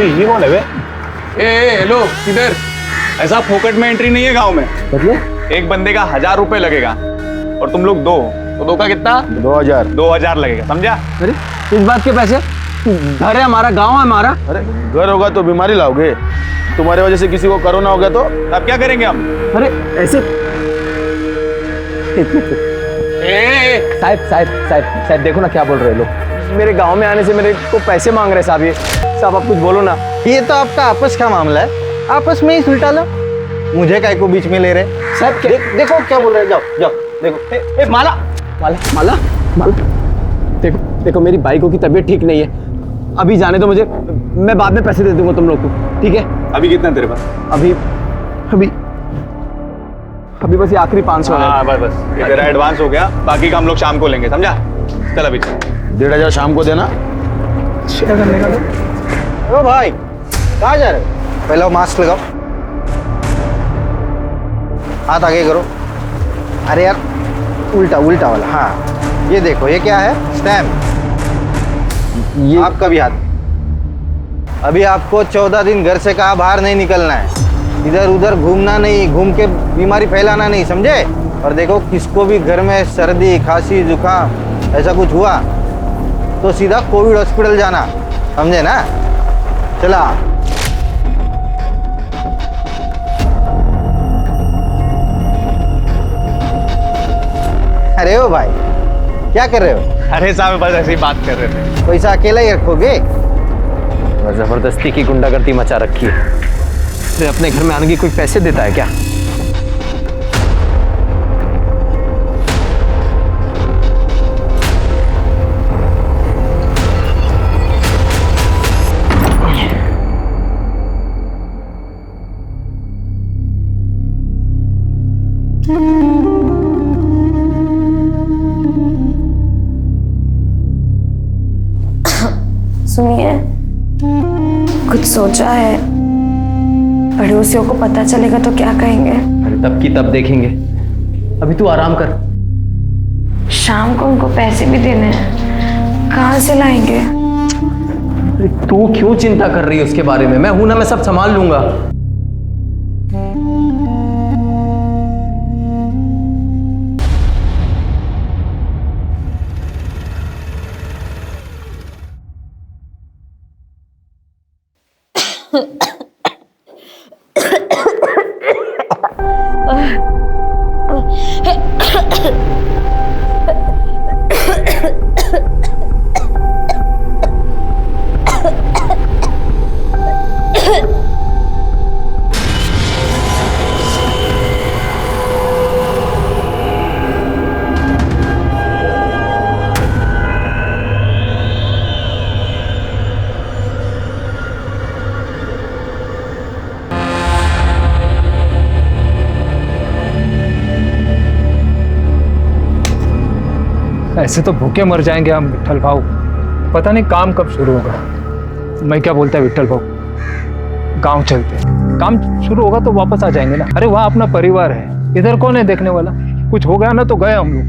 ये कौन है बे? हेलो किधर? ऐसा फोकट में एंट्री नहीं है गांव में। मतलब एक बंदे का 1000 रुपए लगेगा और तुम लोग दो, तो दो का कितना? 2000 लगेगा, समझा? अरे इस बात के पैसे? घर है हमारा, गांव है हमारा। अरे घर होगा तो बीमारी लाओगे, तुम्हारे वजह से किसी को कोरोना हो गया तो अब क्या करेंगे हम? अरे ऐसे साहब देखो ना क्या बोल रहे हैं लोग। मेरे गांव में आने से मेरे को पैसे मांग रहे साहब। ये साहब आप कुछ बोलो ना। ये तो आपका आपस का मामला है, आपस में ही सुलटा लो, मुझे काय को बीच में ले रहे। साहब देखो क्या बोल रहे, जाओ जाओ देखो। ए, माला माला माला माला देखो देखो, मेरी बाइकों की तबीयत ठीक नहीं है, अभी जाने दो मुझे, मैं बाद में पैसे दे दूंगा तुम लोग को, ठीक है? अभी कितना तेरे पास? अभी अभी अभी बस ये आखिरी 500 है। हाँ बस ये तेरा एडवांस हो गया, बाकी का हम लोग शाम को लेंगे, समझा? चल अभी 1500 शाम को देना। शेयर करने का तो ओ भाई कहाँ जा रहे हो? पहले वो मास्क लगाओ, हाथ आगे करो। अरे यार उल्टा उल्टा वाला, हाँ ये देखो, ये क्या है? स्टैम्प। ये आपका भी हाथ। अभी आपको 14 दिन घर से कहा बाहर नहीं निकलना है, इधर उधर घूमना नहीं, घूम के बीमारी फैलाना नहीं, समझे? और देखो किसको भी घर में सर्दी खांसी जुकाम ऐसा कुछ हुआ तो सीधा कोविड हॉस्पिटल जाना, समझे ना? चला। अरे ओ भाई क्या कर रहे हो? अरे साहब बस ऐसे ही बात कर रहे थे। पैसा अकेला ही रखोगे? जबरदस्ती की गुंडागर्दी मचा रखी है। अरे अपने घर में आने की कोई पैसे देता है क्या? सुनिए, कुछ सोचा है? पड़ोसियों को पता चलेगा तो क्या कहेंगे? अरे तब की तब देखेंगे, अभी तू आराम कर। शाम को उनको पैसे भी देने हैं, कहाँ से लाएंगे? अरे तू क्यों चिंता कर रही है उसके बारे में? मैं हूं ना, मैं सब संभाल लूंगा। ऐसे तो भूखे मर जाएंगे हम विट्ठल भाऊ, पता नहीं काम कब शुरू होगा। मैं क्या बोलता है विट्ठल भाऊ, गांव चलते हैं, काम शुरू होगा तो वापस आ जाएंगे ना। अरे वहाँ अपना परिवार है, इधर कौन है देखने वाला? कुछ हो गया ना तो गए हम लोग।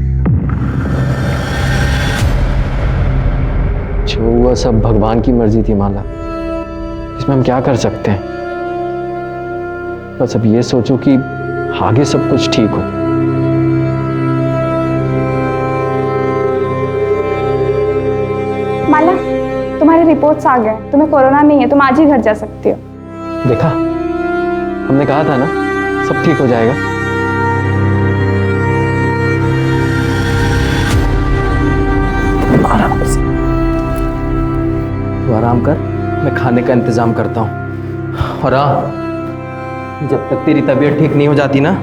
जो हुआ सब भगवान की मर्जी थी माला, इसमें हम क्या कर सकते हैं? बस अब ये सोचो कि आगे सब कुछ ठीक हो। माला, तुम्हारी रिपोर्ट्स आ गए, तुम्हें कोरोना नहीं है, तुम आज ही घर जा सकती हो। देखा, हमने कहा था ना सब ठीक हो जाएगा। आराम से, तू आराम कर, मैं खाने का इंतजाम करता हूँ। और हाँ, जब तक तेरी तबीयत ठीक नहीं हो जाती ना,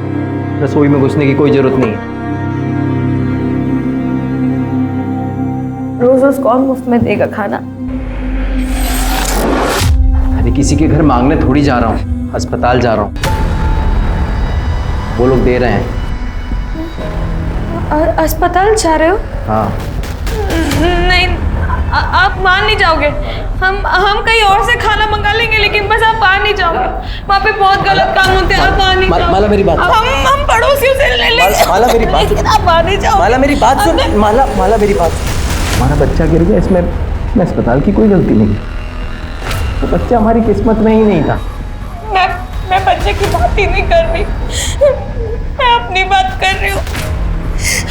रसोई में घुसने की कोई जरूरत नहीं है। रोज रोज कौन मुफ्त में देगा खाना? अरे किसी के घर मांगने थोड़ी जा रहा हूँ, अस्पताल जा रहा हूँ, वो लोग दे रहे हैं। और अस्पताल जा रहे हो? हाँ। नहीं, आप मान नहीं जाओगे। हम कहीं और से खाना मंगा लेंगे, लेकिन बस आप मान नहीं जाओगे। वहाँ पे बहुत गलत काम होते हैं, आप मान नहीं जाओगे। माला मेरी बात, हम पड़ोसियों से ले लेंगे। माला मेरी बात, लेकिन आप मान नहीं जाओगे। माला मेरी बात सुन। माला मेरी बात। हमारा बच्चा गिर गया, इसमें मैं अस्पताल की कोई गलती नहीं। तो बच्चा हमारी किस्मत में ही नहीं था। मैं बच्चे की बात ही नहीं कर रही, मैं अपनी बात कर रही हूँ।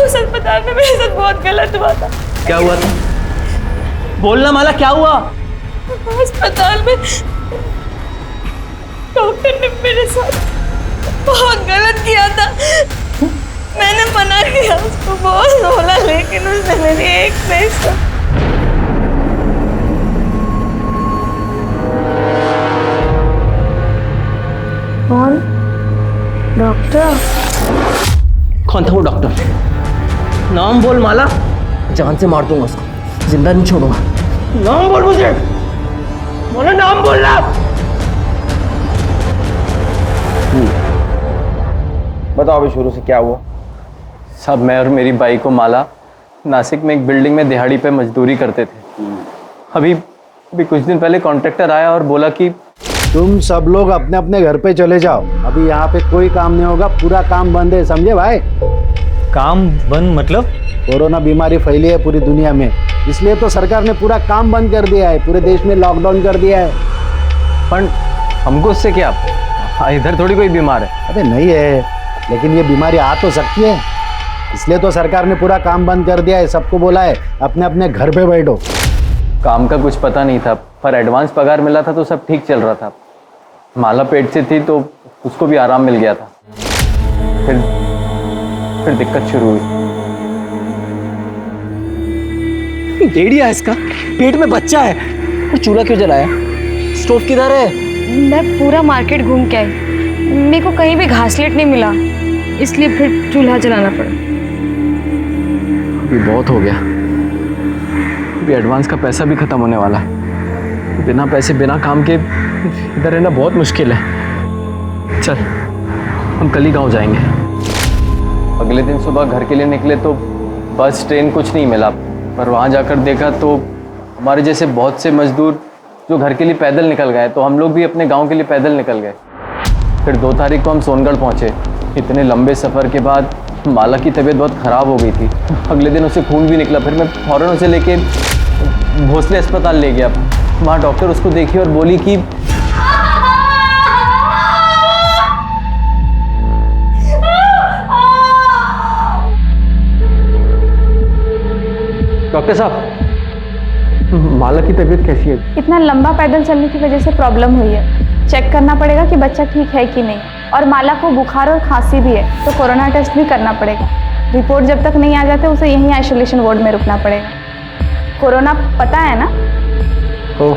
उस अस्पताल में मेरे साथ बहुत गलत हुआ था। क्या हुआ था? बोलना माला, क्या हुआ? अस्पताल में डॉक्टर ने मेरे साथ बहुत गलत किया था। मैंने मना किया उसको, बहुत बोला, लेकिन उसने मेरी एक नहीं सुनी। कौन? डॉक्टर? कौन था वो डॉक्टर? नाम बोल माला, जान से मार दूंगा उसको, जिंदा नहीं छोड़ूंगा। नाम बोल मुझे, बोलो नाम बोलना। बताओ अभी शुरू से क्या हुआ? सब मैं और मेरी बाई को माला नासिक में एक बिल्डिंग में दिहाड़ी पे मजदूरी करते थे। अभी कुछ दिन पहले कॉन्ट्रैक्टर आया और बोला कि तुम सब लोग अपने अपने घर पे चले जाओ, अभी यहाँ पे कोई काम नहीं होगा, पूरा काम बंद है, समझे भाई? काम बंद मतलब? कोरोना बीमारी फैली है पूरी दुनिया में, इसलिए तो सरकार ने पूरा काम बंद कर दिया है, पूरे देश में लॉकडाउन कर दिया है। पर हमको उससे क्या? इधर थोड़ी कोई बीमार है। अबे नहीं है, लेकिन ये बीमारी आ तो सकती है, इसलिए तो सरकार ने पूरा काम बंद कर दिया है, सबको बोला है अपने अपने घर पे बैठो। काम का कुछ पता नहीं था, पर एडवांस पगार मिला था तो सब ठीक चल रहा था। माला पेट से थी तो उसको भी आराम मिल गया था। फिर दिक्कत शुरू हुई। डेढ़ी है इसका, पेट में बच्चा है और चूल्हा क्यों जलाया? स्टोव किधर है? मैं पूरा मार्केट घूम के आई, मेरे को कहीं भी घासलेट नहीं मिला, इसलिए फिर चूल्हा जलाना पड़ा। अभी बहुत हो गया, अभी एडवांस का पैसा भी खत्म होने वाला है। बिना पैसे बिना काम के इधर रहना बहुत मुश्किल है। चल हम कल ही गाँव जाएंगे। अगले दिन सुबह घर के लिए निकले तो बस ट्रेन कुछ नहीं मिला, पर वहाँ जाकर देखा तो हमारे जैसे बहुत से मजदूर जो घर के लिए पैदल निकल गए, तो हम लोग भी अपने गांव के लिए पैदल निकल गए। फिर 2 तारीख को हम सोनगढ़ पहुँचे। इतने लंबे सफ़र के बाद माला की तबीयत बहुत ख़राब हो गई थी, अगले दिन उसे खून भी निकला। फिर मैं फ़ौरन उसे लेके भोसले अस्पताल ले गया। वहाँ डॉक्टर उसको देखी और बोली कि डॉक्टर साहब, माला की तबीयत कैसी है? इतना लंबा पैदल चलने की वजह से प्रॉब्लम हुई है, चेक करना पड़ेगा कि बच्चा ठीक है कि नहीं। और माला को बुखार और खांसी भी है, तो कोरोना टेस्ट भी करना पड़ेगा। रिपोर्ट जब तक नहीं आ जाते उसे यहीं आइसोलेशन वार्ड में रुकना पड़ेगा। कोरोना पता है ना? ओ,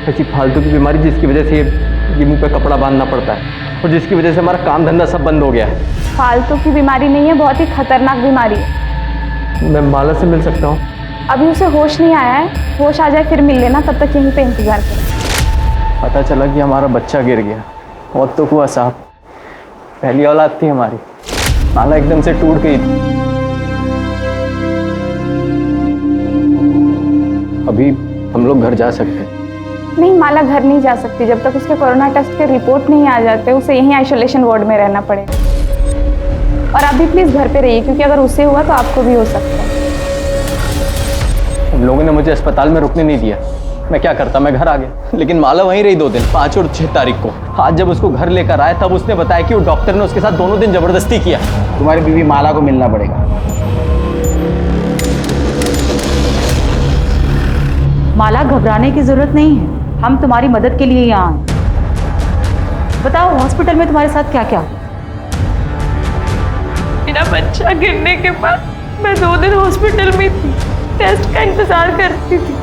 ऐसी फालतू की बीमारी जिसकी वजह से ये मुंह पे कपड़ा बांधना पड़ता है और जिसकी वजह से हमारा काम धंधा सब बंद हो गया है। फालतू की बीमारी नहीं है, बहुत ही खतरनाक बीमारी है। मैं माला से मिल सकता हूँ? अभी उसे होश नहीं आया है, होश आ जाए फिर मिल लेना, तब तक यहीं पे इंतजार करें। पता चला कि हमारा बच्चा गिर गया। बहुत तो हुआ साहब, पहली औलाद थी हमारी, माला एकदम से टूट गई थी। अभी हम लोग घर जा सकते हैं? नहीं, माला घर नहीं जा सकती, जब तक उसके कोरोना टेस्ट के रिपोर्ट नहीं आ जाते उसे यहीं आइसोलेशन वार्ड में रहना पड़ेगा। और आप भी प्लीज़ घर पे रहिए, क्योंकि अगर उसे हुआ तो आपको भी हो सकता है। उन लोगों ने मुझे अस्पताल में रुकने नहीं दिया, मैं क्या करता, मैं घर आ गया। लेकिन माला वहीं रही 2 दिन, 5 और 6 तारीख को। आज जब उसको घर लेकर आए तब उसने बताया कि वो डॉक्टर ने उसके साथ दोनों दिन जबरदस्ती किया। तुम्हारी बीवी माला को मिलना पड़ेगा। माला, घबराने की जरूरत नहीं है, हम तुम्हारी मदद के लिए यहाँ आए। बताओ हॉस्पिटल में तुम्हारे साथ क्या क्या? मेरा बच्चा गिरने के बाद मैं 2 दिन हॉस्पिटल में थी, टेस्ट का इंतजार करती थी।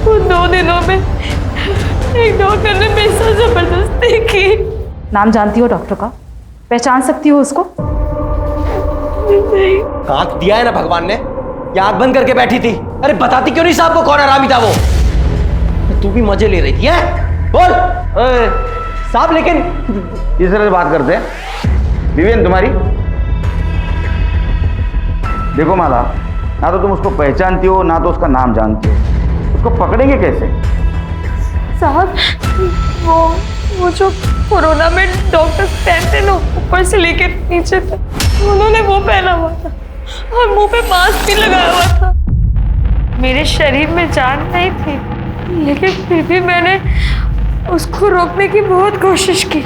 उन 2 दिनों में एक डॉक्टर ने मेरे साथ जबरदस्ती की। नाम जानती हो डॉक्टर का? पहचान सकती हो उसको? नहीं। आंख दिया है ना भगवान ने, या आंख बंद करके बैठी थी? अरे बताती क्यों नहीं साहब को कौन हरामी था वो? तू भी मजे ले रही थी है? बोल साहब। लेकिन इस तरह से बात करते हैं? बीवी है तुम्हारी? देखो माला, ना तो तुम उसको पहचानती हो ना तो उसका नाम जानती हो, उसको पकड़ेंगे कैसे? साहब, वो जो कोरोना में डॉक्टर पहनते ना ऊपर से लेकर नीचे तक, उन्होंने वो पहना हुआ था और मुंह पे मास्क भी लगाया हुआ था। मेरे शरीर में जान नहीं थी, लेकिन फिर भी मैंने उसको रोकने की बहुत कोशिश की,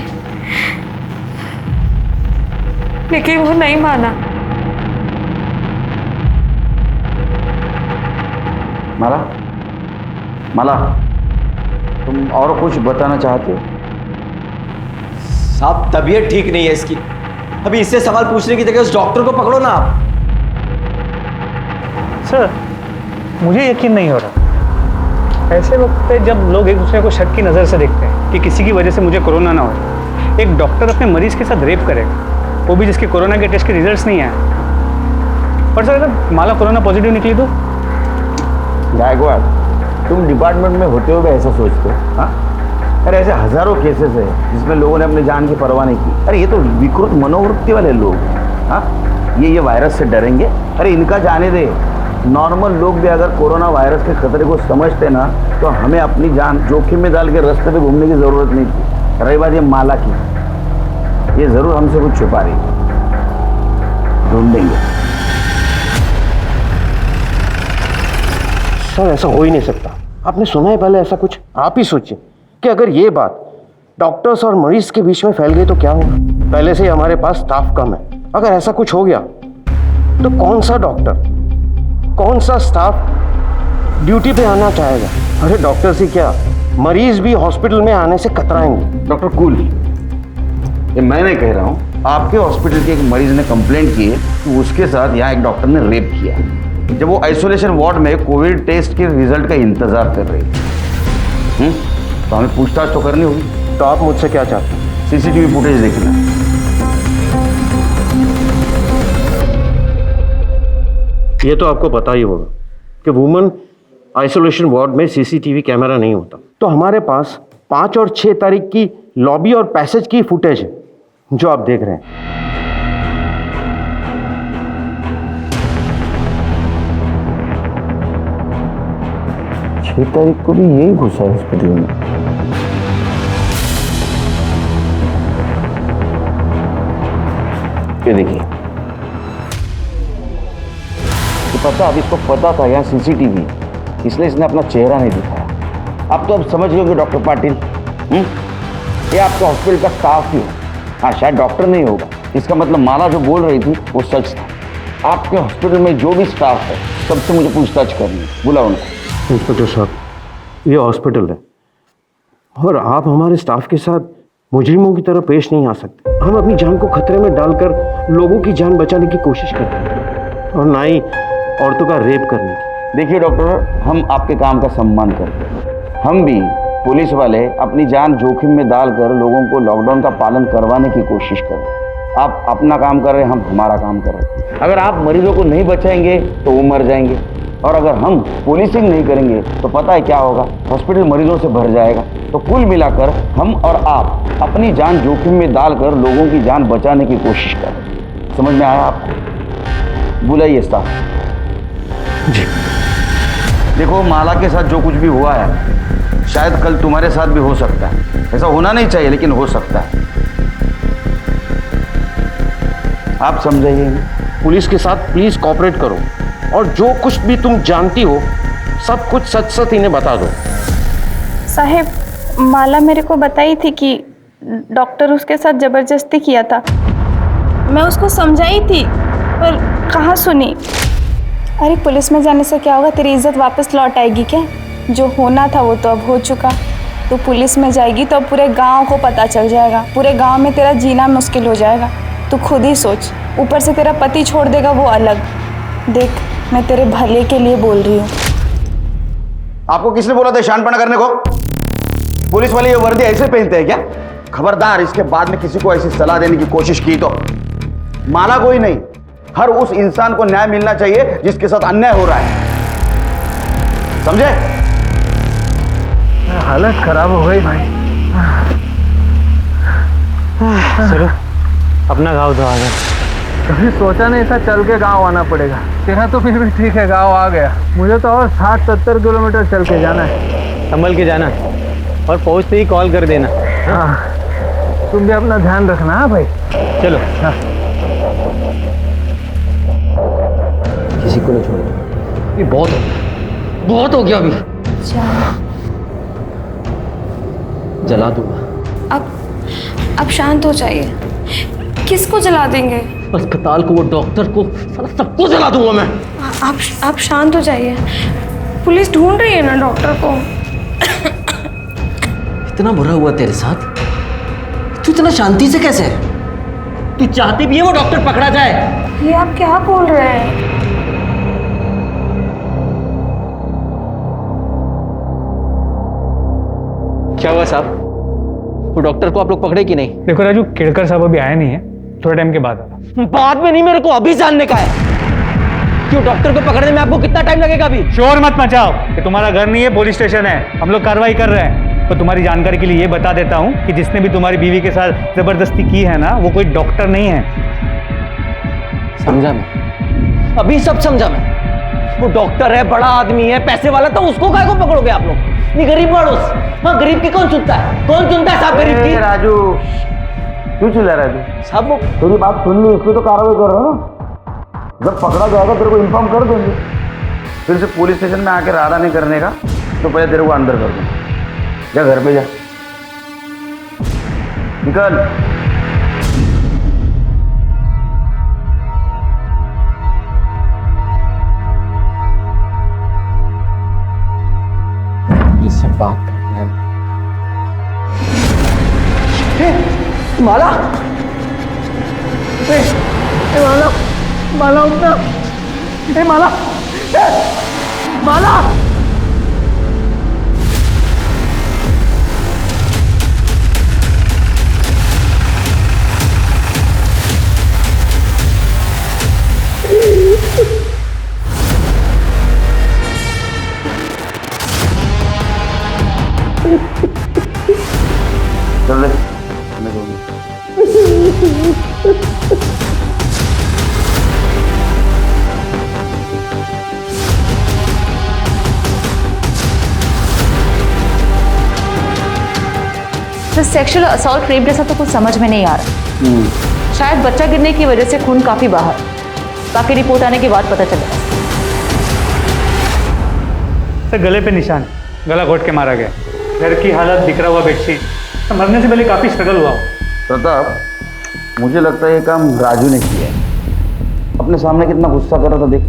लेकिन वो नहीं माना। माला, माला, तुम और कुछ बताना चाहते हो? साहब तबीयत ठीक नहीं है इसकी, अभी इससे सवाल पूछने की जगह उस डॉक्टर को पकड़ो ना आप। सर मुझे यकीन नहीं हो रहा। ऐसे वक्त पे जब लोग एक दूसरे को शक की नज़र से देखते हैं कि किसी की वजह से मुझे कोरोना ना हो, एक डॉक्टर अपने मरीज के साथ रेप करेगा, वो भी जिसके कोरोना के टेस्ट के रिजल्ट्स नहीं आए। पर सर अगर माला कोरोना पॉजिटिव निकली तो? गायकवाड़, तुम डिपार्टमेंट में होते हुए ऐसा सोचते हो? हाँ, अरे ऐसे हजारों केसेस है जिसमें लोगों ने अपनी जान की परवाह नहीं की। अरे ये तो विकृत मनोवृत्ति वाले लोग हैं। हाँ, ये वायरस से डरेंगे? अरे इनका जाने दे। नॉर्मल लोग भी अगर कोरोना वायरस के खतरे को समझते ना, तो हमें अपनी जान जोखिम में डाल के रास्ते पे घूमने की जरूरत नहीं थी। रही बात ये माला की, ये जरूर हमसे कुछ छुपा रही है, ढूंढेंगे। सर ऐसा हो ही नहीं सकता। आपने सुना है पहले ऐसा कुछ? आप ही सोचिए कि अगर ये बात डॉक्टर्स और मरीज के बीच में फैल गई तो क्या होगा। पहले से ही हमारे पास स्टाफ कम है, अगर ऐसा कुछ हो गया तो कौन सा डॉक्टर, कौन सा स्टाफ ड्यूटी पे आना चाहेगा? अरे डॉक्टर से क्या, मरीज भी हॉस्पिटल में आने से कतराएंगे। डॉक्टर कूल, ये मैं नहीं कह रहा हूँ, आपके हॉस्पिटल के एक मरीज ने कंप्लेंट की है कि उसके साथ यहाँ एक डॉक्टर ने रेप किया, जब वो आइसोलेशन वार्ड में कोविड टेस्ट के रिजल्ट का इंतजार कर रही है। तो हमें पूछताछ तो करनी होगी। तो आप मुझसे क्या चाहते हैं? सीसीटीवी फुटेज देखना। ये तो आपको पता ही होगा कि वुमेन आइसोलेशन वार्ड में सीसीटीवी कैमरा नहीं होता। तो हमारे पास 5 और 6 तारीख की लॉबी और पैसेज की फुटेज है जो आप देख रहे हैं। 6 तारीख को भी यही घुसा हॉस्पिटल में। ये देखिए, तो पता, अब इसको पता था यहाँ सीसीटीवी, इसलिए इसने अपना चेहरा नहीं दिखाया। आप तो अब समझ गए डॉक्टर पाटिल, ये आपके हॉस्पिटल का स्टाफ ही है। हाँ, शायद डॉक्टर नहीं होगा, इसका मतलब माला जो बोल रही थी वो सच था। आपके हॉस्पिटल में जो भी स्टाफ है सबसे मुझे पूछताछ करनी है, बुलाओ उनको। इंस्पेक्टर साहब, ये हॉस्पिटल है और आप हमारे स्टाफ के साथ मुजरिमों की तरह पेश नहीं आ सकते। हम अपनी जान को खतरे में डालकर लोगों की जान बचाने की कोशिश करते हैं और ना ही औरतों का रेप करने की। देखिए डॉक्टर, हम आपके काम का सम्मान करते हैं। हम भी पुलिस वाले अपनी जान जोखिम में डालकर लोगों को लॉकडाउन का पालन करवाने की कोशिश कर रहे हैं। आप अपना काम कर रहे हैं, हम हमारा काम कर रहे हैं। अगर आप मरीजों को नहीं बचाएंगे तो वो मर जाएंगे, और अगर हम पुलिसिंग नहीं करेंगे तो पता है क्या होगा, हॉस्पिटल मरीजों से भर जाएगा। तो कुल मिलाकर हम और आप अपनी जान जोखिम में डालकर लोगों की जान बचाने की कोशिश कर रहे हैं। समझ में आया आपको? बुलाइए स्टाफ जी। देखो, माला के साथ जो कुछ भी हुआ है शायद कल तुम्हारे साथ भी हो सकता है। ऐसा होना नहीं चाहिए लेकिन हो सकता है। आप समझाइए। पुलिस के साथ प्लीज कोऑपरेट करो और जो कुछ भी तुम जानती हो सब कुछ सच सच इन्हें बता दो। साहेब, माला मेरे को बताई थी कि डॉक्टर उसके साथ ज़बरदस्ती किया था। मैं उसको समझाई थी पर कहाँ सुनी। अरे पुलिस में जाने से क्या होगा, तेरी इज्जत वापस लौट आएगी क्या? जो होना था वो तो अब हो चुका। तो पुलिस में जाएगी तो अब पूरे गांव को पता चल जाएगा, पूरे गांव में तेरा जीना मुश्किल हो जाएगा। तू खुद ही सोच, ऊपर से तेरा पति छोड़ देगा वो अलग। देख, मैं तेरे भले के लिए बोल रही हूँ। आपको किसने बोला था शानपना करने को? पुलिस वाले ये वर्दी ऐसे पहनते हैं क्या? खबरदार, इसके बाद में किसी को ऐसी सलाह देने की कोशिश की तो माला कोई नहीं, हर उस इंसान को न्याय मिलना चाहिए जिसके साथ अन्याय हो रहा है। समझे? हालत खराब हो गई भाई। चलो अपना गाँव तो आ गया। कभी सोचा नहीं था चल के गांव आना पड़ेगा। तेरा तो फिर भी ठीक है, गांव आ गया। मुझे तो और 60-70 किलोमीटर चल के जाना है। संभल के जाना और पहुंचते ही कॉल कर देना। हाँ, तुम भी अपना ध्यान रखना। हाँ भाई, चलो। हाँ। किसी को नहीं छोड़ो, ये बहुत हो गया अभी। जला दूंगा। अब शांत हो जाइए। किसको जला देंगे? अस्पताल को, वो डॉक्टर को, साला सबको जला दूंगा मैं। आप शांत हो जाइए। पुलिस ढूंढ रही है ना डॉक्टर को। इतना बुरा हुआ तेरे साथ, तू इतना शांति से कैसे है? तू चाहती भी है वो डॉक्टर पकड़ा जाए? ये आप क्या बोल रहे हैं? क्या हुआ साहब? वो डॉक्टर को आप लोग पकड़े कि नहीं? देखो राजू, केड़कर साहब अभी आए नहीं है, थोड़े टाइम के बाद आना। बाद में नहीं, मेरे को अभी जानने का है कि वो डॉक्टर को पकड़ने में आपको कितना टाइम लगेगा अभी। शोर मत मचाओ, ये तुम्हारा घर नहीं है, पुलिस स्टेशन है। हम लोग कार्रवाई कर रहे हैं। तो तुम्हारी जानकारी के लिए ये बता देता हूँ कि जिसने भी तुम्हारी बीवी के साथ जबरदस्ती की है ना, वो कोई डॉक्टर नहीं है। समझा मैं, अभी सब समझा मैं। वो डॉक्टर है, बड़ा आदमी है, पैसे वाला, तो उसको काहे को पकड़ोगे आप लोग? नहीं, गरीब मानुस। हाँ, गरीब की कौन सुनता है? कौन सुनता है साहब गरीब की? राजू क्यों चिल्ला रहा है तू? साहब वो तेरी बात सुन ली, इसलिए तो कार्रवाई कर रहा ना। जब पकड़ा जाएगा तेरे को इन्फॉर्म कर देंगे। फिर से पुलिस स्टेशन में आके राडा नहीं करने का, तो पहले तेरे को अंदर कर दूंगा। जा घर पे जा, निकल। इससे बात करना है। माला, माला, माला उठना। माला, माला। चल ले, मैं दूंगी। तो सेक्सुअल असॉल्ट रेप जैसा तो कुछ समझ में नहीं आ रहा। शायद बच्चा गिरने की वजह से खून काफी बाहर, बाकी रिपोर्ट आने के बाद पता चलेगा। सर गले पे निशान, गला घोट के मारा गया। घर की हालत, बिखरा हुआ बेडशीट, मरने से पहले काफी स्ट्रगल हुआ। प्रताप, मुझे लगता है ये काम राजू ने किया है। अपने सामने कितना गुस्सा कर रहा था, देख।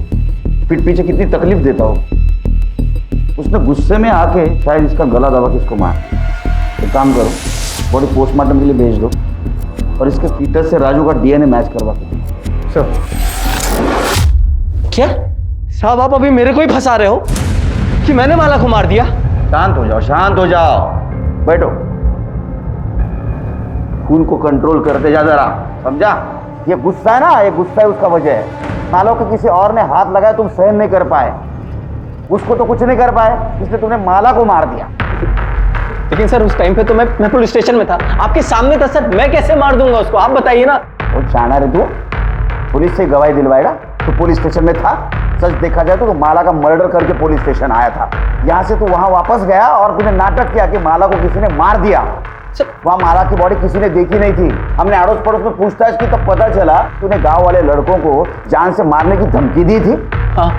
पीठ पीछे कितनी तकलीफ देता हो। उसने गुस्से में आके शायद इसका गला दबा के इसको मार। एक काम करो, बॉडी पोस्टमार्टम के लिए भेज दो और इसके फीटस से राजू का डीएनए मैच करवा दो। सर क्या साहब, आप अभी मेरे को ही फंसा रहे हो कि मैंने माला को मार दिया? शांत हो जाओ, शांत हो जाओ, बैठो। खून को कंट्रोल करते जा जरा, समझा? ये गुस्सा है ना, ये गुस्सा है, उसका वजह है। मान लो कि किसी और ने हाथ लगाया, तुम सहन नहीं कर पाए, उसको तो कुछ नहीं कर पाए, इसलिए तुमने माला को मार दिया। लेकिन सर उस टाइम पे तो मैं पुलिस स्टेशन में था, आपके सामने था सर, मैं कैसे मार दूंगा उसको? आप बताइए ना। वो चाहना रे तू पुलिस से गवाही दिलवाएगा? तो पुलिस स्टेशन में था। सच देखा जाए तो माला का मर्डर करके पुलिस स्टेशन आया था। यहाँ से तू वहां वापस गया और तूने नाटक किया कि माला को किसी ने मार दिया। वहां माला की बॉडी किसी ने देखी नहीं थी। हमने अड़ोस पड़ोस में पूछताछ की तब पता चला तूने गांव वाले लड़कों को जान से मारने की धमकी दी थी। हाँ,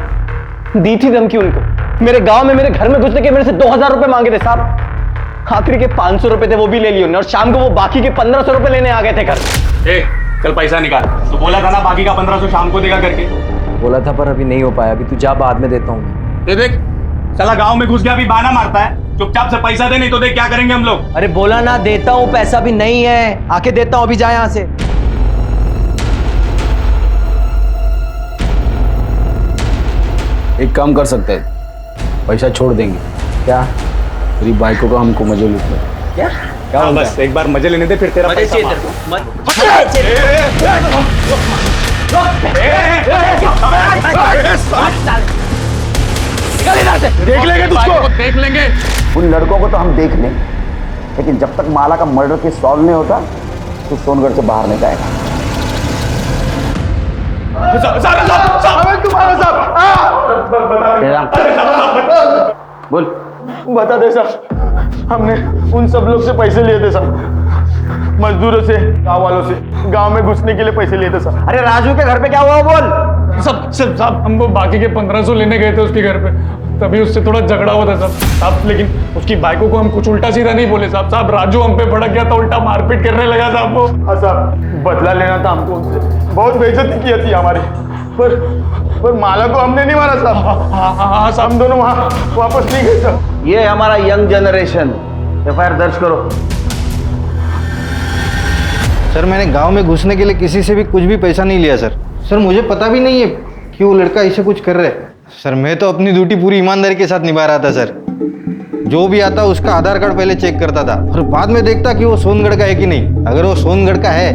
दी थी धमकी उनको। मेरे गांव में मेरे घर में घुसने के मेरे से 2000 रुपए मांगे थे साहब। आखिरी के 500 रुपए थे, वो भी ले लिए उन्होंने, और शाम को वो बाकी के 1500 रुपए लेने आ गए थे घर। चल पैसा निकाल। तो बोला था ना बाकी का 1500 शाम को देगा करके। बोला था पर अभी नहीं हो पाया। अभी तू जा, बाद में देता हूँ। दे देख, साला गांव में घुस गया, अभी बहाना मारता है। चुपचाप से पैसा दे, नहीं तो देख क्या करेंगे हम लोग। अरे बोला ना देता हूँ, पैसा भी नहीं है, आके देता हूँ, अभी जा यहाँ से। एक काम कर सकते हैं, पैसा छोड़ देंगे। क्या तेरी बाइकों का हमको मजे लूट लो। क्या हाँ, बस एक बार मजे लेने दे, फिर तेरा पैसा मार। देख लेंगे तुझको, देख लेंगे। उन लड़कों को तो हम देख लेंगे, लेकिन जब तक माला का मर्डर केस सॉल्व नहीं होता तो सोनगढ़ से बाहर नहीं जाएगा। बोल। बता दे सर, हमने उन सब लोग से पैसे लिए थे सर, मजदूरों से, गांव वालों से, गांव में घुसने के लिए पैसे लिए थे सर। अरे राजू के घर पे क्या हुआ बोल। सब साहब, हम वो बाकी के 1500 लेने गए थे उसके घर पे। तभी उससे थोड़ा झगड़ा हुआ था साहब, लेकिन उसकी बाइकों को हम कुछ उल्टा सीधा नहीं बोले साहब, राजू हम पे भड़क गया था, उल्टा मारपीट करने लगा साहब वो। हाँ साहब, बदला लेना था हमको उनसे, बहुत बेइज्जती की थी हमारी, पर माला को हमने नहीं मारा साहब। हाँ साहब, हम दोनों वहाँ वापस नहीं गए साहब। ये हमारा यंग जनरेशन, एफआईआर दर्ज करो। सर मैंने गांव में घुसने के लिए किसी से भी कुछ भी पैसा नहीं लिया सर। सर मुझे पता भी नहीं है कि वो लड़का ऐसे कुछ कर रहा है। सर मैं तो अपनी ड्यूटी पूरी ईमानदारी के साथ निभा रहा था सर। जो भी आता उसका आधार कार्ड पहले चेक करता था और बाद में देखता कि वो सोनगढ़ का है कि नहीं। अगर वो सोनगढ़ का है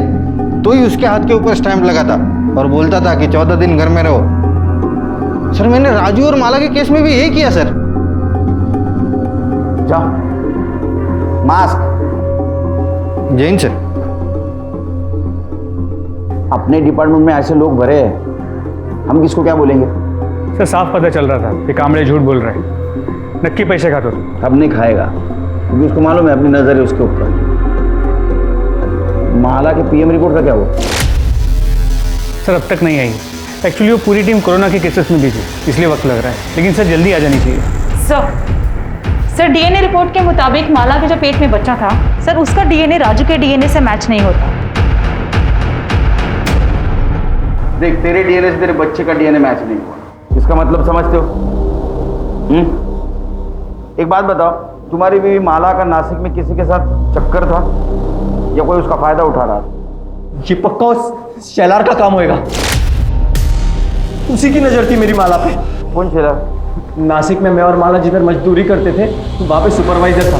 तो ही उसके हाथ के ऊपर स्टैंप लगाता और बोलता था कि 14 दिन घर में रहो। सर मैंने राजू और माला के केस में भी यही किया सर। जाओ, मास्क। जैन सर, अपने डिपार्टमेंट में ऐसे लोग भरे हैं, हम किसको क्या बोलेंगे? सर साफ पता चल रहा था कि कांबळे झूठ बोल रहे हैं, नक्की पैसे खाता तो। अब नहीं खाएगा क्योंकि उसको मालूम है अपनी नजर है उसके ऊपर। माला के पीएम रिपोर्ट का क्या हुआ? सर अब तक नहीं आई। एक्चुअली वो पूरी टीम कोरोना के केसेस में भी थी, इसलिए वक्त लग रहा है, लेकिन सर जल्दी आ जानी चाहिए। सर डीएनए रिपोर्ट के मुताबिक माला के जो पेट में बच्चा था सर, उसका डीएनए राजू के डीएनए से मैच नहीं होता। देख, तेरे डीएनए से तेरे बच्चे का डीएनए मैच नहीं हुआ, इसका मतलब समझते हो? एक बात बताओ, तुम्हारी बीवी माला का नासिक में किसी के साथ चक्कर था या कोई उसका फायदा उठा रहा था? ये पक्का उस शेलार का काम होएगा, उसी की नजर थी मेरी माला पे। कौन शेलार? नासिक में मैं और माला जिधर मजदूरी करते थे वहाँ पे सुपरवाइजर था।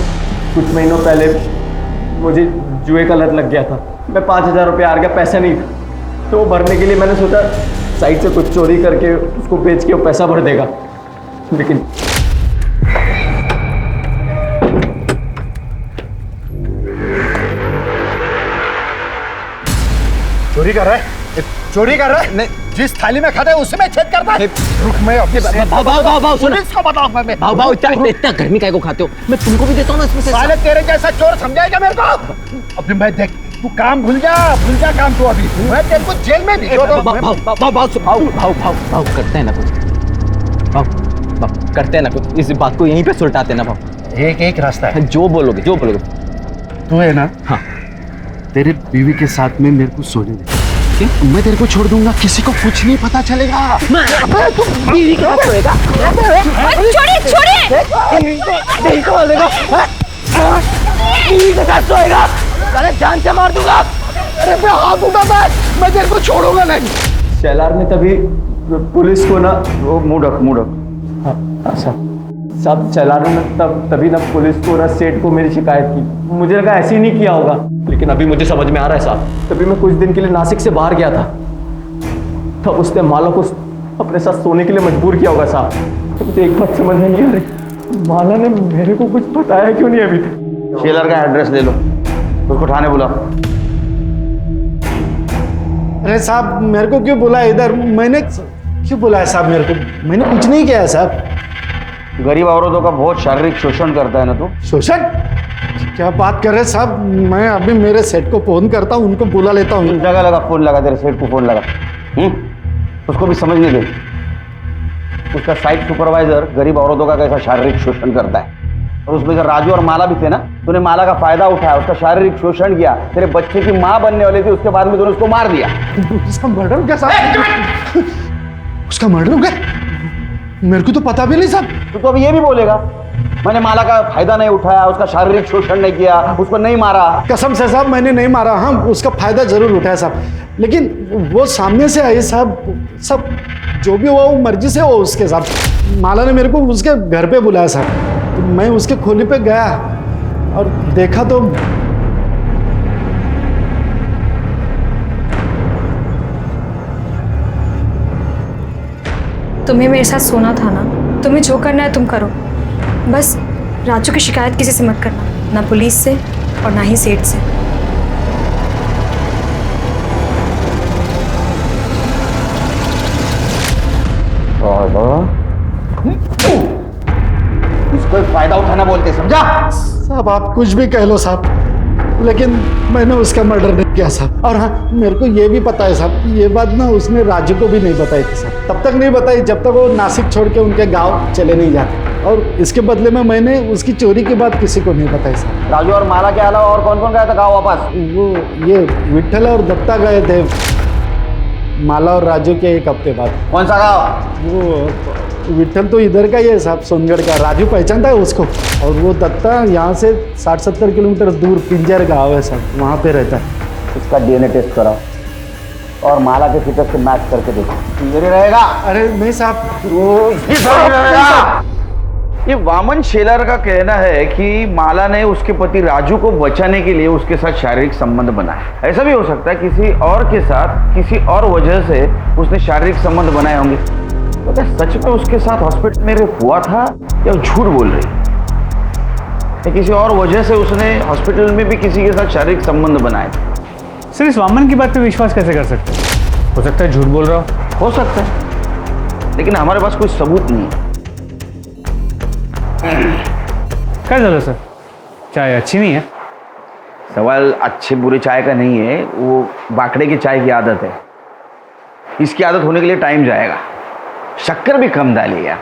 कुछ महीनों पहले मुझे जुए का लत लग गया था। मैं 5,000 रुपये हार गया, पैसे नहीं थे, तो वो भरने के लिए मैंने सोचा साइड से कुछ चोरी करके उसको बेच के वो पैसा भर देगा, लेकिन चोरी कर रहा है, चोरी कर रहा है। नहीं, जिस थाली में खाता है उसमें छेद करता है। रुक, मैं अपने भाव सुनो, पुलिस को बताऊंगा मैं। भाव इतना गर्मी काहे को खाते हो? मैं तुमको भी देता हूँ ना इसमें से। साले तेरे जैसा चोर समझाएगा मेरे को? अभी मैं देख, तू काम भूल जा काम तू। अभी मैं तेरे को जेल में भिजवा दूं। भाव करते हैं ना कुछ, भाव करते हैं ना कुछ, इस बात को यहीं पे सुलटाते हैं ना भाव। एक रास्ता है, जो बोलोगे तू है ना। हाँ, तेरे बीवी के साथ में मेरे को सोने दे, मैं तेरे को छोड़ दूंगा, किसी को कुछ नहीं पता चलेगा। बीवी के साथ सोएगा? बीवी के साथ सोएगा? अरे जान से मार दूंगा। अरे मैं हाथ उठाता है, मैं तेरे को छोड़ूंगा नहीं। शेलार ने तभी पुलिस को ना वो मूडक साहब शेलार ने तभी ना पुलिस को ना सेठ को मेरी शिकायत की। मुझे लगा ऐसे ही नहीं किया होगा, लेकिन अभी मुझे समझ में आ रहा है साहब। तभी मैं कुछ दिन के लिए नासिक से बाहर गया था, तब उसने माला को अपने साथ सोने के लिए मजबूर किया होगा साहब। तो मुझे एक बात समझ में नहीं आ रही, माला ने मेरे को कुछ बताया क्यों नहीं अभी तक? शेलर का एड्रेस ले लो, उसको थाने बुलाओ। अरे साहब मेरे को क्यों बुलाया इधर? मैंने क्यों बुलाया साहब? मेरे को, मैंने कुछ नहीं किया है साहब। गरीब औरतों का बहुत शारीरिक शोषण करता है ना तू? शोषण? क्या बात कर रहे हैं साहब? मैं अभी मेरे सेट को फोन करता हूँ, उनको बुला लेता हूँ। जगह लगा फोन लगा, तेरे सेठ को फोन लगा। उसको भी समझने दे, उसका साइट सुपरवाइजर गरीब औरतों का कैसा शारीरिक शोषण करता है। और उसमें जब राजू और माला भी थे ना, तूने माला का फायदा उठाया, उसका शारीरिक शोषण किया। तेरे बच्चे की माँ बनने वाली थी, उसके बाद में तूने उसको मार दिया। उसका मर्डर हो गया साहब? उसका मर्डर हो गया? मेरे को तो पता भी नहीं साहब। तो अभी ये भी बोलेगा मैंने माला का फायदा नहीं उठाया, उसका शारीरिक शोषण नहीं किया, उसको नहीं मारा? कसम से साहब मैंने नहीं मारा। हाँ उसका फायदा जरूर उठाया साहब, लेकिन वो सामने से आई साहब। सब जो भी हुआ वो मर्जी से हो उसके साहब। माला ने मेरे को उसके घर पे बुलाया साहब, तो मैं उसके खोली पे गया और देखा तो तुम्हें मेरे साथ सोना था ना, तुम्हें जो करना है तुम करो, बस राजू की शिकायत किसी से मत करना, ना पुलिस से और ना ही सेठ से। इसको फायदा उठाना बोलते, समझा? साहब आप कुछ भी कह लो साहब, लेकिन मैंने उसका मर्डर नहीं किया साहब। और हाँ, मेरे को ये भी पता है साहब, ये बात ना उसने राजू को भी नहीं बताई थी साहब। तब तक नहीं बताई जब तक वो नासिक छोड़ के उनके गांव चले नहीं जाते। और इसके बदले में मैंने उसकी चोरी की बात किसी को नहीं बताई साहब। राजू और माला के अलावा और कौन कौन गया था गाँव वापस? वो ये विट्ठल और दत्ता गए थे माला और राजू के एक हफ्ते बाद। कौन सा गाँव? वो विट्ठल तो इधर का ही है साहब, सोनगढ़ का। राजू पहचानता है उसको। और वो दत्ता यहाँ से 60-70 किलोमीटर दूर पिंजर गाँव है साहब, वहाँ पे रहता है। इसका DNA टेस्ट कराओ और माला के फिटर से मैच करके देखो, ये रहेगा। अरे नहीं साहब, वो रहेगा। ये वामन शेलार का कहना है कि माला ने उसके पति राजू को बचाने के लिए उसके साथ शारीरिक संबंध बनाए। ऐसा भी हो सकता है किसी और के साथ किसी और वजह से उसने शारीरिक संबंध बनाए होंगे। तो क्या सच में उसके साथ हॉस्पिटल में रेप हुआ था या झूठ बोल रही है? या किसी और वजह से उसने हॉस्पिटल में भी किसी के साथ शारीरिक संबंध बनाए थे? सर इस वामन की बात पे विश्वास कैसे कर सकते हैं? हो सकता है झूठ बोल रहा हो सकता है, लेकिन हमारे पास कोई सबूत नहीं है। क्या चलो सर, चाय अच्छी नहीं है? सवाल अच्छे बुरे चाय का नहीं है, वो बाकड़े की चाय की आदत है। इसकी आदत होने के लिए टाइम जाएगा, शक्कर भी कम डालिएगा।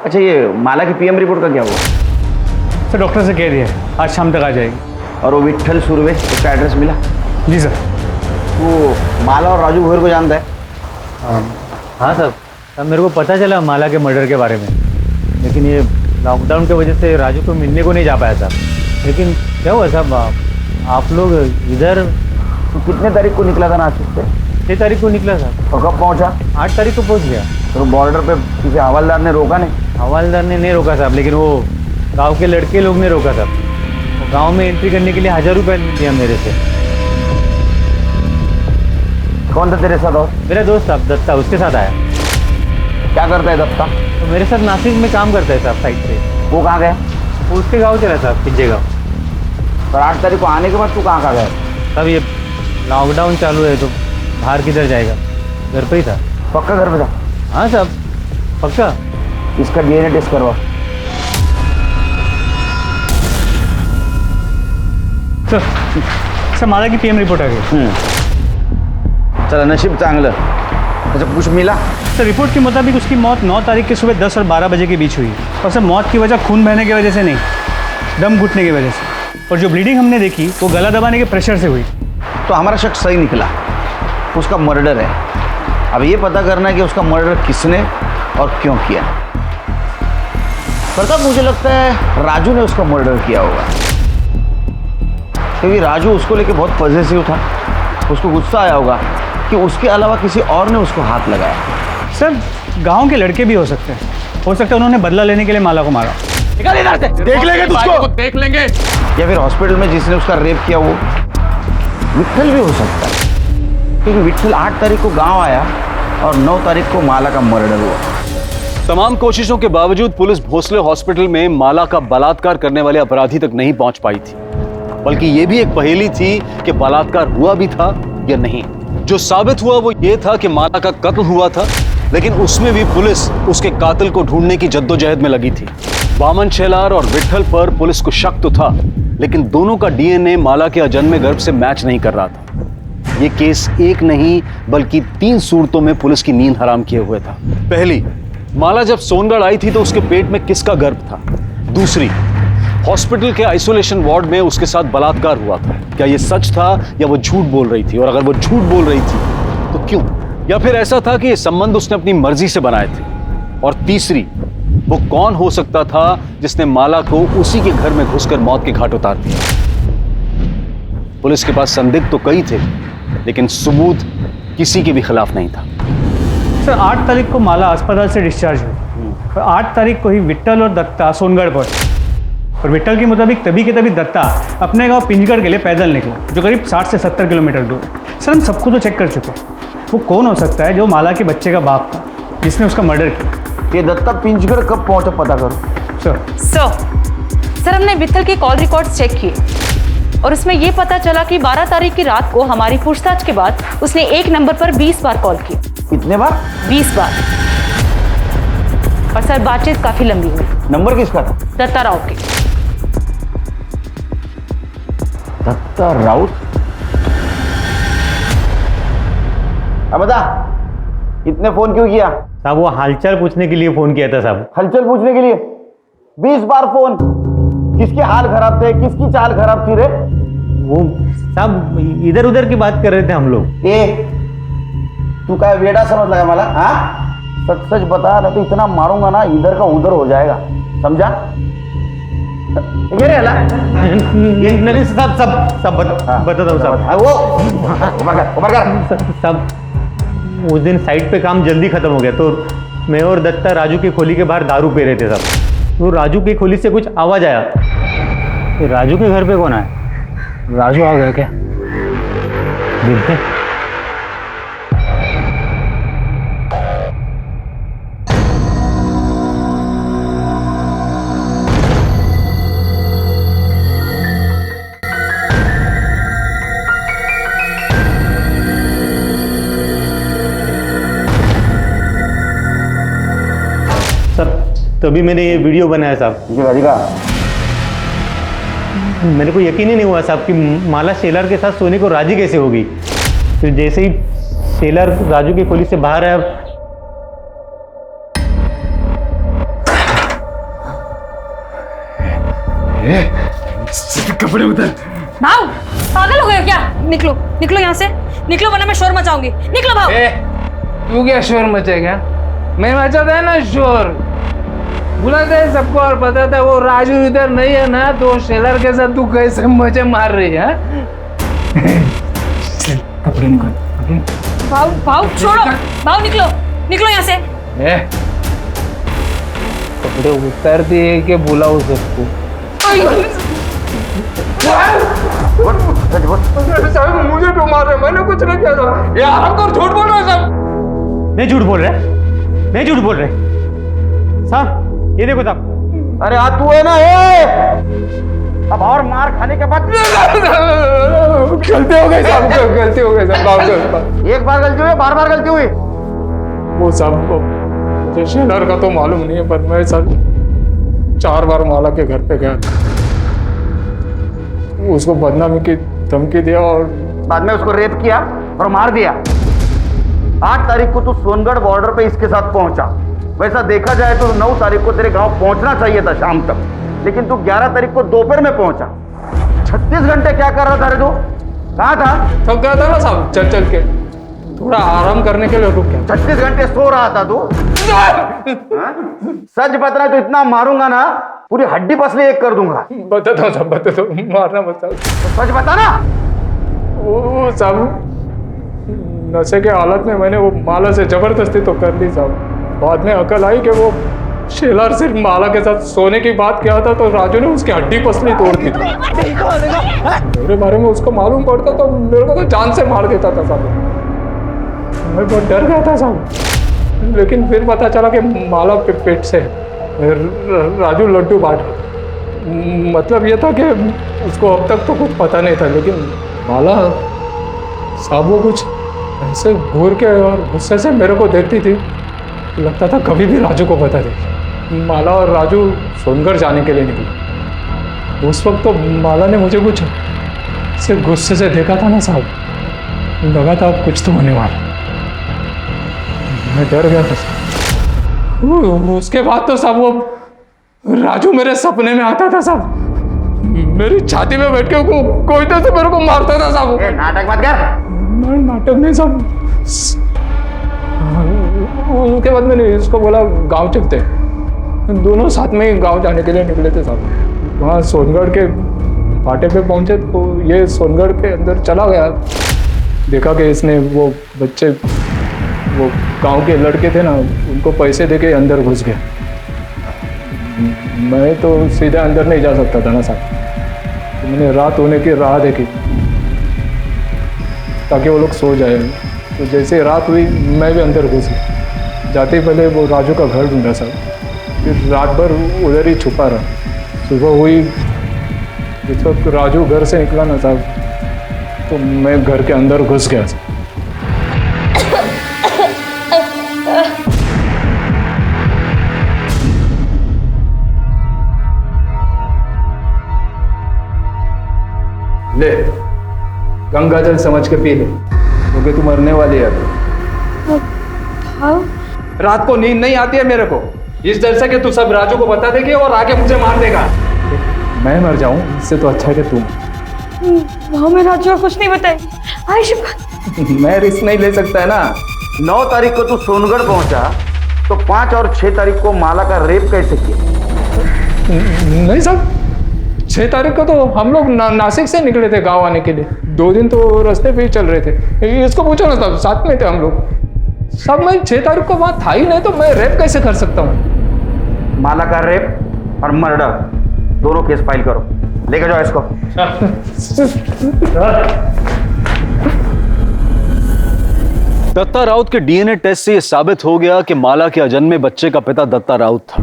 अच्छा, ये माला की PM रिपोर्ट का क्या हुआ? सर डॉक्टर से कह दिया है आज शाम तक आ जाएगी। और वो विट्ठल सुरवे, उसका एड्रेस मिला? जी सर। वो माला और राजू भोर को जानता है? हाँ सर, अब मेरे को पता चला माला के मर्डर के बारे में, लेकिन ये लॉकडाउन की वजह से राजू को मिलने को नहीं जा पाया था। लेकिन क्या हुआ साहब, आप लोग इधर तो कितने तारीख को निकला था नासिक से? 6 तारीख को निकला साहब। और कब पहुंचा? 8 तारीख को पहुंच गया। तो बॉर्डर पे किसी हवलदार ने रोका नहीं? हवलदार ने नहीं रोका साहब, लेकिन वो गांव के लड़के लोग ने रोका साहब। गांव में एंट्री करने के लिए 1000 रुपये दिया मेरे से। कौन था तेरे साथ? और मेरा दोस्त साहब दत्ता, उसके साथ आया। क्या करता है दत्ता? तो मेरे साथ नासिक में काम करता है साहब, साइड से। वो कहाँ गया? वो उसके गाँव चला साहब, पिंजे गाँव। और 8 तारीख को आने के बाद तू कहाँ गया? साहब ये लॉकडाउन चालू है तो बाहर किधर जाएगा, घर पे ही था। पक्का घर पे था? हाँ साहब पक्का। इसका DNA टेस्ट करवा। सर माला की PM रिपोर्ट आ गई। चला, नशीब चांगलं। अच्छा, कुछ मिला? सर रिपोर्ट के मुताबिक उसकी मौत 9 तारीख के सुबह 10 और 12 बजे के बीच हुई। और सर मौत की वजह खून बहने की वजह से नहीं, दम घुटने की वजह से। और जो ब्लीडिंग हमने देखी वो गला दबाने के प्रेशर से हुई। तो हमारा शक सही निकला, उसका मर्डर है। अब ये पता करना है कि उसका मर्डर किसने और क्यों किया। प्रताप, मुझे लगता है राजू ने उसका मर्डर किया होगा, क्योंकि राजू उसको लेके बहुत पॉजिटिव था। उसको गुस्सा आया होगा कि उसके अलावा किसी और ने उसको हाथ लगाया। सर गांव के लड़के भी हो सकते हैं, हो सकता है उन्होंने बदला लेने के लिए माला को मारा। निकल इधर से, देख लेंगे तुझको, देख लेंगे। या फिर हॉस्पिटल में जिसने उसका रेप किया वो विट्ठल भी हो सकता है, क्योंकि विट्ठल 8 तारीख को गांव आया और 9 तारीख को माला का मर्डर हुआ। तमाम कोशिशों के बावजूद पुलिस भोसले हॉस्पिटल में माला का बलात्कार करने वाले अपराधी तक नहीं पहुंच पाई थी, बल्कि यह भी एक पहेली थी कि बलात्कार हुआ भी था या नहीं। जो साबित हुआ वो ये था कि माला का कत्ल हुआ था, लेकिन उसमें भी पुलिस उसके कातिल को ढूंढने की जद्दोजहद में लगी थी। वामन शेलार और विट्ठल पर पुलिस को शक तो था, लेकिन दोनों का DNA माला के अजन्मे गर्भ से मैच नहीं कर रहा था। ये केस एक नहीं बल्कि 3 सूरतों में पुलिस की नींद हराम किए हुए था। पहली, माला जब सोनगढ़ आई थी तो उसके पेट में किसका गर्भ था? दूसरी, हॉस्पिटल के आइसोलेशन वार्ड में उसके साथ बलात्कार हुआ था, क्या ये सच था या वो झूठ बोल रही थी? और अगर वो झूठ बोल रही थी तो क्यों? या फिर ऐसा था कि ये संबंध उसने अपनी मर्जी से बनाए थे? और तीसरी, वो कौन हो सकता था जिसने माला को उसी के घर में घुसकर मौत के घाट उतार दिया? पुलिस के पास संदिग्ध तो कई थे, लेकिन सबूत किसी के भी खिलाफ नहीं था। सर 8 तारीख को माला अस्पताल से डिस्चार्ज हुई और 8 तारीख को ही विट्ठल और दत्ता सोनगढ़ पहुंचे। और विट्ठल के मुताबिक तभी के तभी दत्ता अपने गांव पिंजगढ़ के लिए पैदल निकला, जो करीब 60 से 70 किलोमीटर दूर है। सर हम सबको तो चेक कर चुके हैं, वो कौन हो सकता है जो माला के बच्चे का बाप था जिसने उसका मर्डर किया? ये दत्ता पिंजगढ़ कब पहुंचा पता करो। सर हमने विट्ठल के कॉल रिकॉर्ड्स चेक किए और उसमें यह पता चला कि 12 तारीख की रात को हमारी पूछताछ के बाद उसने एक नंबर पर 20 बार कॉल किया। कितने बार? 20 बार। और सर बातचीत काफी लंबी हुई। नंबर किसका था? दत्ता राव के। दत्ता राउत? अब बता, इतने फोन क्यों किया? साहब वो हालचाल पूछने के लिए फोन किया था साहब। हलचल पूछने के लिए 20 बार फोन? किसके हाल खराब थे, किसकी चाल खराब थी रे? वो साहब इधर उधर की बात कर रहे थे हम लोग। ए, तू क्या वेड़ा समझ लगा मला? हाँ, सच सच बता, नहीं तो इतना मारूंगा ना इधर का उधर हो जाएगा, समझा? ये रे हला? नहीं साहब, सब बताता हूँ साहब। हाँ, वो ऊपर कर। साहब उस दिन साइट पे काम जल्दी खत्म हो गया तो मैं और दत्ता राजू की खोली के बाहर दारू पी रहे थे साहब। तो राजू की खोली से कुछ आवाज आया। ये राजू के घर पे कौन है? राजू आ गया क्या? देखते। तभी मैंने ये वीडियो बनाया साहब। मेरे को यकीन ही नहीं हुआ साहब कि माला शेलर के साथ सोने को राजी कैसे होगी। फिर जैसे ही शेलर राजू की खोली से बाहर आया, कपड़े उतर। भाव, पागल हो गए क्या? निकलो निकलो यहाँ से, निकलो वरना मैं शोर मचाऊंगी। निकलो भाव। तू क्या शोर मचेगा? मैं मचाता है ना शोर, बुलाते हैं सबको और बताता है वो राजू इधर नहीं है ना, तो शेलर के साथ तू कैसे मजे मार रही है? कपड़े निकाल। भाव भाव छोड़ो, भाव निकलो निकलो यहाँ से। कपड़े उतारती है कि बुलाओ सबको? साहब मुझे क्यों मार रहे? मैंने कुछ नहीं किया था। ये आराम कर, झूठ बोल रहे हो साहब। नहीं झूठ बोल रहे, नहीं झूठ बोल रहे साहब। ये देखो साहब। अरे आ तू है ना, ए अब और मार खाने के बाद गलती हो गई साहब, गलती हो गई साहब। एक बार गलती हुई, बार बार गलती हुई? वो साहब को मुझे शेलर का तो मालूम नहीं है, पर मैं सर 4 बार माला के घर पे गया, उसको बदनामी की धमकी दिया और बाद में उसको रेप किया और मार दिया। 8 तारीख को तू सोनगढ़ बॉर्डर पे इसके साथ पहुंचा। वैसा देखा जाए तो 9 तारीख को तेरे गांव पहुंचना चाहिए था शाम तक, लेकिन तू 11 तारीख को दोपहर में पहुंचा। 36 घंटे क्या कर रहा था रे तू? कहाँ था? थक गया था ना साहब चल चल के, थोड़ा आराम करने के लिए रुक गया। 36 घंटे सो रहा था तू? सच बता, तो इतना मारूंगा ना पूरी हड्डी पसली एक कर दूंगा। बताता हूँ साहब, बताता हूँ, मारना मत साहब। सच बता ना। वो साहब नशे के हालत में मैंने वो माला से जबरदस्ती तो कर ली साहब। बाद में अकल आई कि वो शेलर सिर्फ माला के साथ सोने की बात किया था, तो राजू ने उसकी हड्डी पसली तोड़ दी थी। मेरे बारे में उसको मालूम पड़ता तो मेरे को तो जान से मार देता था साहब। मैं बहुत डर गया था साहब, लेकिन फिर पता चला कि माला पेट से राजू लड्डू बांट। मतलब ये था कि उसको अब तक तो कुछ पता नहीं था, लेकिन माला साहब वो कुछ ऐसे घूर के और गुस्से से मेरे को देखती थी, लगता था कभी भी राजू को बता दे। माला और राजू सोनगढ़ जाने के लिए निकले। उस वक्त तो माला ने मुझे कुछ से गुस्से से देखा था ना साहब, लगा था अब कुछ तो होने वाला। मैं डर गया था साहब। उसके बाद तो साहब वो राजू मेरे सपने में आता था साहब, मेरी छाती में बैठ के कोई तो से मेरे को मारता था साहब। नाटक मत कर। नाटक नहीं साहब। उसके बाद मैंने इसको बोला गांव चलते, दोनों साथ में ही गांव जाने के लिए निकले थे साहब। वहाँ सोनगढ़ के फाटे पे पहुंचे तो ये सोनगढ़ के अंदर चला गया। देखा कि इसने वो बच्चे, वो गांव के लड़के थे ना, उनको पैसे देके अंदर घुस गया। मैं तो सीधे अंदर नहीं जा सकता था ना साहब, तो मैंने रात होने की राह देखी ताकि वो लोग सो जाए। तो जैसे रात हुई मैं भी अंदर घुस गया। जाते ही पहले वो राजू का घर ढूंढा साहब, फिर रात भर उधर ही छुपा रहा। सुबह हुई, जिस वक्त राजू घर से निकला ना साहब, तो मैं घर के अंदर घुस गया साहब। ले, गंगा जल समझ के पी ले, क्योंकि तू मरने वाली है अभी। हाँ? रात को नींद नहीं आती है मेरे को, इस डर से कि तू सब राजू को बता देगी और आगे मुझे मार देगा। मैं मर जाऊं इससे तो अच्छा है कि तू। वो मैं राजू को कुछ नहीं बताएगी। आयुष मैं रिस्क नहीं ले सकता है ना। 9 तारीख को तू सोनगढ़ पहुंचा तो 5 और 6 तारीख को माला का रेप कैसे किया? नहीं साहब, 6 तारीख को तो हम लोग नासिक से निकले थे गांव आने के लिए। 2 दिन तो रास्ते पे ही चल रहे थे। इसको पूछो ना साहब, साथ में थे हम लोग। साहब मैं 6 तारीख को वहां था ही नहीं, तो मैं रेप कैसे कर सकता हूँ? माला का रेप और मर्डर दोनों केस फाइल करो, लेकर जाओ इसको। दत्ता राउत के डीएनए टेस्ट से यह साबित हो गया कि माला के अजन्मे बच्चे का पिता दत्ता राउत था।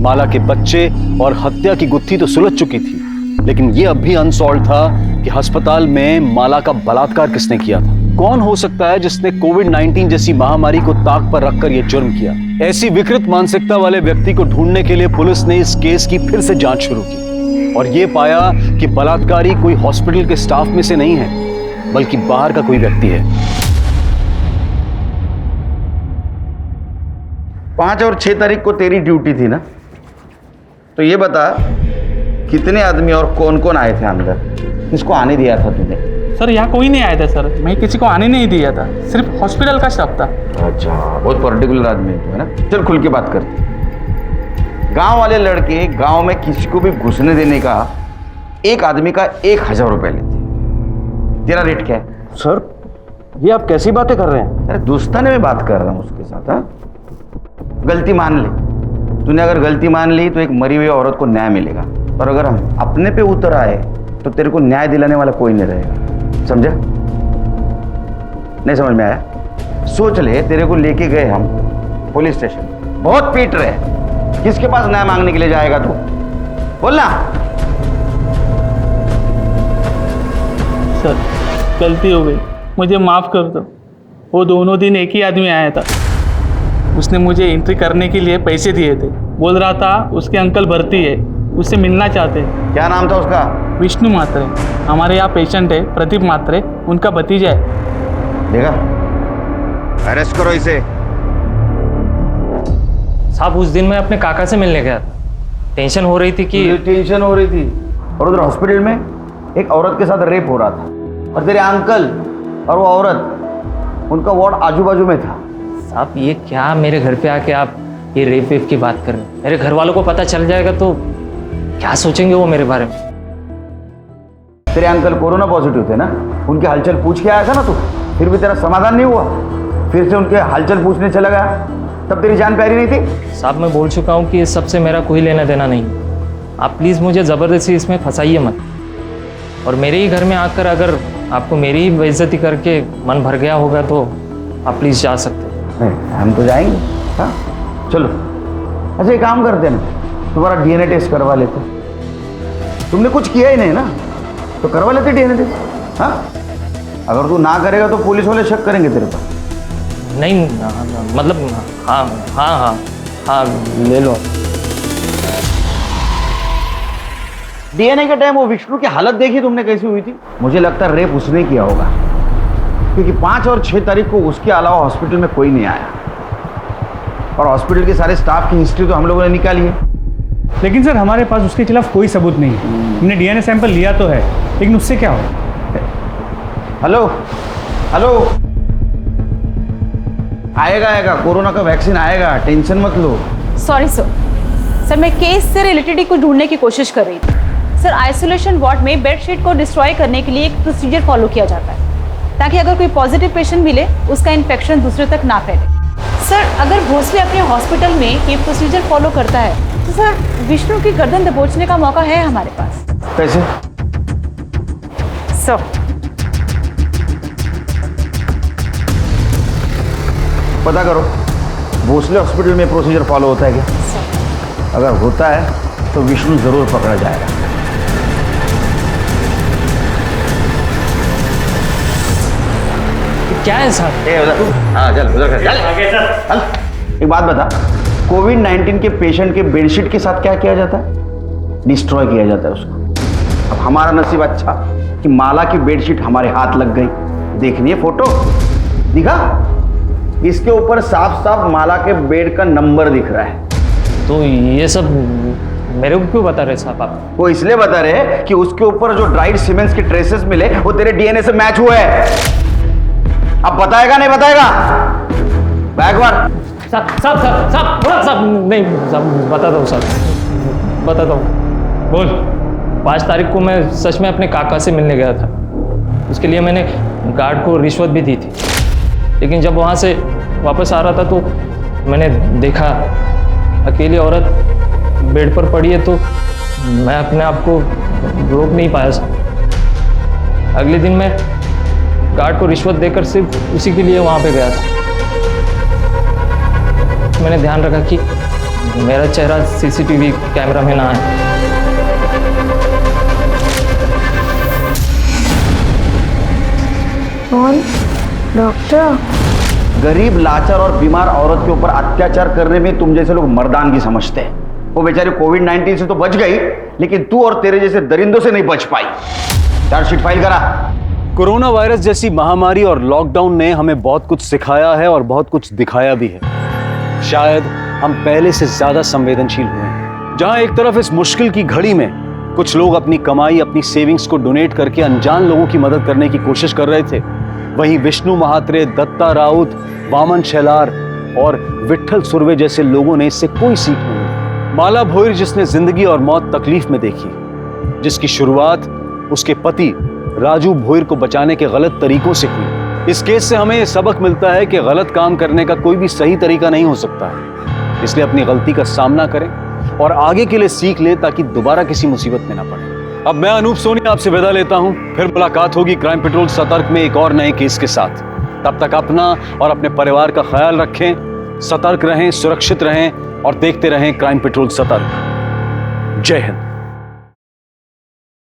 माला के बच्चे और हत्या की गुत्थी तो सुलझ चुकी थी, लेकिन यह अब भी अनसॉल्व था कि अस्पताल में माला का बलात्कार किसने किया था। कौन हो सकता है जिसने कोविड-19 जैसी महामारी को ताक पर रखकर यह जुर्म किया? ऐसी विकृत मानसिकता वाले व्यक्ति को ढूंढने के लिए पुलिस ने इस केस की फिर से जांच शुरू की और यह पाया कि बलात्कारी कोई हॉस्पिटल के स्टाफ में से नहीं है, बल्कि बाहर का कोई व्यक्ति है। 5 और 6 तारीख को तेरी ड्यूटी थी ना, तो ये बता कितने आदमी और कौन कौन आए थे अंदर? किसको आने दिया था तूने? सर यहाँ कोई नहीं आया था सर, मैं किसी को आने नहीं दिया था, सिर्फ हॉस्पिटल का स्टाफ था। अच्छा, बहुत पर्टिकुलर आदमी है ना। चल खुल के बात करते। गांव वाले लड़के गांव में किसी को भी घुसने देने का एक आदमी का 1000 रुपए लेते। तेरा रेट क्या है? सर ये आप कैसी बातें कर रहे हैं? अरे दोस्ताने में बात कर रहा हूँ उसके साथ। हाँ, गलती मान ले। तूने अगर गलती मान ली तो एक मरी हुई औरत को न्याय मिलेगा, और अगर हम अपने पे उतर आए तो तेरे को न्याय दिलाने वाला कोई नहीं रहेगा। समझा? नहीं समझ में आया? सोच ले, तेरे को लेके गए हम पुलिस स्टेशन, बहुत पीट रहे, किसके पास न्याय मांगने के लिए जाएगा तू? बोलना। सर गलती हो गई, मुझे माफ़ कर दो। वो दोनों दिन एक ही आदमी आया था, उसने मुझे एंट्री करने के लिए पैसे दिए थे। बोल रहा था उसके अंकल भर्ती है, उससे मिलना चाहते हैं। क्या नाम था उसका? विष्णु मात्रे। हमारे यहाँ पेशेंट है प्रदीप मात्रे, उनका भतीजा है। देखा, अरेस्ट करो इसे। साहब उस दिन मैं अपने काका से मिलने गया था, टेंशन हो रही थी कि टेंशन हो रही थी, और उधर हॉस्पिटल में एक औरत के साथ रेप हो रहा था, और तेरे अंकल और वो औरत, उनका वार्ड आजू बाजू में था। साहब ये क्या मेरे घर पे आके आप ये रेप वेप की बात कर रहे हैं? मेरे घर वालों को पता चल जाएगा तो क्या सोचेंगे वो मेरे बारे में? तेरे अंकल कोरोना पॉजिटिव थे ना, उनके हालचाल पूछ के आया था ना तू, फिर भी तेरा समाधान नहीं हुआ, फिर से उनके हालचाल पूछने चला गया, तब तेरी जान प्यारी नहीं थी? साहब मैं बोल चुका हूँ कि इस सबसे मेरा कोई लेना देना नहीं। आप प्लीज़ मुझे ज़बरदस्ती इसमें फंसाइए मत, और मेरे ही घर में आकर अगर आपको मेरी ही बेइज्जती करके मन भर गया होगा तो आप प्लीज़ जा सकते हो। नहीं, हम तो जाएंगे। हाँ चलो, अच्छा एक काम करते ना, तुम्हारा डीएनए टेस्ट करवा लेते। तुमने कुछ किया ही नहीं ना, तो करवा लेते डीएनए टेस्ट। हाँ, अगर तू ना करेगा तो पुलिस वाले शक करेंगे तेरे पर। नहीं मतलब हाँ हाँ हाँ हाँ ले लो। डीएनए के टाइम वो विष्णु की हालत देखी तुमने कैसी हुई थी? मुझे लगता है रेप उसने किया होगा, क्योंकि 5 और 6 तारीख को उसके अलावा हॉस्पिटल में कोई नहीं आया, और हॉस्पिटल के सारे स्टाफ की हिस्ट्री तो हम लोगों ने निकाली है। लेकिन सर हमारे पास उसके खिलाफ कोई सबूत नहीं है। हमने डीएनए सैंपल लिया तो है, लेकिन उससे क्या हो? हेलो हेलो, आएगा कोरोना का वैक्सीन आएगा, टेंशन मत लो। सॉरी सर, मैं केस से रिलेटेड ही कुछ ढूंढने की कोशिश कर रही थी। सर आइसोलेशन वार्ड में बेडशीट को डिस्ट्रॉय करने के लिए एक प्रोसीजर फॉलो किया जाता है, ताकि अगर कोई पॉजिटिव पेशेंट मिले उसका इन्फेक्शन दूसरे तक ना फैले। सर अगर भोसले अपने हॉस्पिटल में ये प्रोसीजर फॉलो करता है तो सर विष्णु की गर्दन दबोचने का मौका है हमारे पास। कैसे? सर पता करो भोसले हॉस्पिटल में प्रोसीजर फॉलो होता है क्या? अगर होता है तो विष्णु जरूर पकड़ा जाएगा। क्या है साहब? हाँ चल उधर चल। एक बात बता, कोविड-19 के पेशेंट के बेडशीट के साथ क्या किया जाता है? डिस्ट्रॉय किया जाता है उसको। अब हमारा नसीब अच्छा कि माला की बेडशीट हमारे हाथ लग गई। देखनी है फोटो, दिखा? इसके ऊपर साफ साफ माला के बेड का नंबर दिख रहा है। तो ये सब मेरे को क्यों बता रहे साहब आप? वो इसलिए बता रहे कि उसके ऊपर जो ड्राइड सीमेंट्स के ट्रेसेस मिले वो तेरे डीएनए से मैच हुए हैं। अब बताएगा नहीं बताएगा? बैग बार साहब नहीं साहब, बताता हूँ साहब, बताता हूँ। बोल। 5 तारीख को मैं सच में अपने काका से मिलने गया था। उसके लिए मैंने गार्ड को रिश्वत भी दी थी, लेकिन जब वहाँ से वापस आ रहा था तो मैंने देखा अकेली औरत बेड पर पड़ी है, तो मैं अपने आप को रोक नहीं पाया साहब। अगले दिन मैं गार्ड को रिश्वत देकर सिर्फ उसी के लिए वहाँ पे गया था। मैंने ध्यान रखा कि मेरा चेहरा सीसीटीवी कैमरा में ना आए। कौन? डॉक्टर? गरीब, लाचार और बीमार औरत के ऊपर अत्याचार करने में तुम जैसे लोग मर्दानगी समझते हैं। वो बेचारी कोविड-19 से तो बच गई, लेकिन तू और तेरे जैसे दरिंदों से नहीं बच पाई। चार्जशीट फाइल करा। कोरोना वायरस जैसी महामारी और लॉकडाउन ने हमें बहुत कुछ सिखाया है और बहुत कुछ दिखाया भी है। शायद हम पहले से ज्यादा संवेदनशील हुए हैं। जहां एक तरफ इस मुश्किल की घड़ी में कुछ लोग अपनी कमाई, अपनी सेविंग्स को डोनेट करके अनजान लोगों की मदद करने की कोशिश कर रहे थे, वहीं विष्णु महात्रे, दत्ता राउत, वामन शेलार और विट्ठल सुर्वे जैसे लोगों ने इससे कोई सीख नहीं ली। माला भोईर, जिसने जिंदगी और मौत तकलीफ में देखी, जिसकी शुरुआत उसके पति राजू भोईर को बचाने के गलत तरीकों से हुई, इस केस से हमें यह सबक मिलता है कि गलत काम करने का कोई भी सही तरीका नहीं हो सकता है। इसलिए अपनी गलती का सामना करें और आगे के लिए सीख लें, ताकि दोबारा किसी मुसीबत में ना पड़े। अब मैं अनूप सोनी आपसे विदा लेता हूं। फिर मुलाकात होगी क्राइम पेट्रोल सतर्क में एक और नए केस के साथ। तब तक अपना और अपने परिवार का ख्याल रखें, सतर्क रहें, सुरक्षित रहें और देखते रहें क्राइम पेट्रोल सतर्क। जय हिंद।